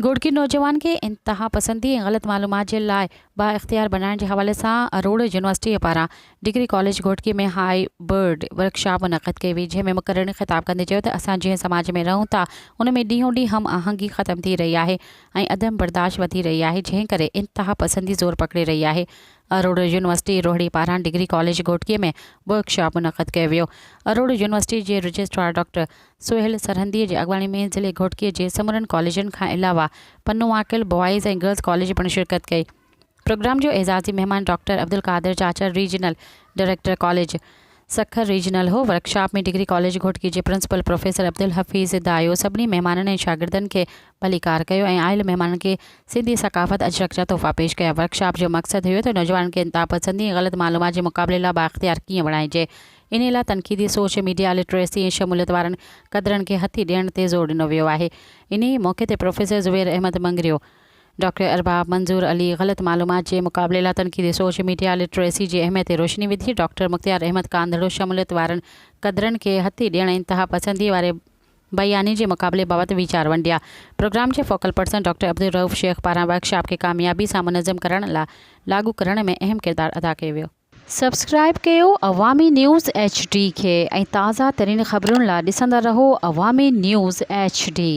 घोड़की नौजवान के इंतहा पसंदी ऐं ग़लत मालूमात जे लाइ बाइख्तियार बनाइण जे हवाले सां अरोड़ यूनिवर्सिटी पारां डिग्री कॉलेज घोड़की में हाई बर्ड वर्कशॉप मुनक़द कई हुई, जंहिंमें मुक़ररनि ख़िताब कंदे चयो त असां जीअं समाज में रहूं था उन में ॾींहों ॾींहुं हम आहंगी ख़त्म थी रही आहे ऐं अदम बर्दाश्त वधी रही आहे, जंहिं करे इंतहा पसंदी ज़ोर पकड़े रही आहे। अरोड़ यूनिवर्सिटी रोहड़ी पारां डिग्री कॉलेज घोड़कीअ में वर्कशॉप मुनक़द कयो वियो। अरोड़ यूनिवर्सिटी जे रजिस्ट्रार डॉक्टर सुहेल सरहंदीअ जे अॻवानी में ज़िले घोड़कीअ जे समूरनि कॉलेजनि खां अलावा पन्नू आकिल बॉइज़ ऐं गर्ल्स कॉलेज पिणु शिरकत कई। प्रोग्राम जो एज़ाज़ी मेहमान doctor Abdul Qadir Chachar regional director college Sukkur regional हो। वर्कशॉप में डिग्री कॉलेज घोड़की जे प्रिंसिपल प्रोफेसर अब्दुल हफ़ीज़ दायो सभिनी महिमाननि ऐं शागिर्दनि खे भलीकार कयो ऐं आयल महिमाननि खे सिंधी सकाफ़त अजरक जा तोहफ़ा पेश कया। वर्कशॉप जो मक़सदु हुयो त नौजवाननि खे इंतहा पसंदी ऐं ग़लत मालूमात जे मुक़ाबले लाइ बाइख्तियार कीअं बणाइजे। इन लाइ तनक़ीदी सोच, मीडिया लिटरेसी ऐं शमूलियत वारनि क़दरनि खे हथी ॾियण ते ज़ोर ॾिनो वियो आहे। इन मौक़े ते प्रोफेसर ज़ुबैर अहमद मंगरियो, डॉक्टर अरबाब मंज़ूर अली ग़लत मालूमात जे मुक़ाबले लाइ तनक़ीदी सोच, मीडिया लिटरेसी जी अहमियत ते रोशनी विधी। डॉक्टर मुख्तियार अहमद कांधड़ो शमूलियत वारनि क़दरनि खे हथी ॾियण इंतहा पसंदी वारे बयानी जे मुक़ाबले बाबति वीचार वंडिया। प्रोग्राम जे focal person doctor Abdul Rauf Shaikh पारां वर्कशॉप खे कामयाबी सां मुनज़्ज़म करण लाइ लागू करण में अहम किरदारु अदा कयो वियो। सब्सक्राइब कयो अवामी न्यूज़ HD खे ऐं ताज़ा तरीन ख़बरुनि लाइ ॾिसंदा रहो अवामी न्यूज़ HD।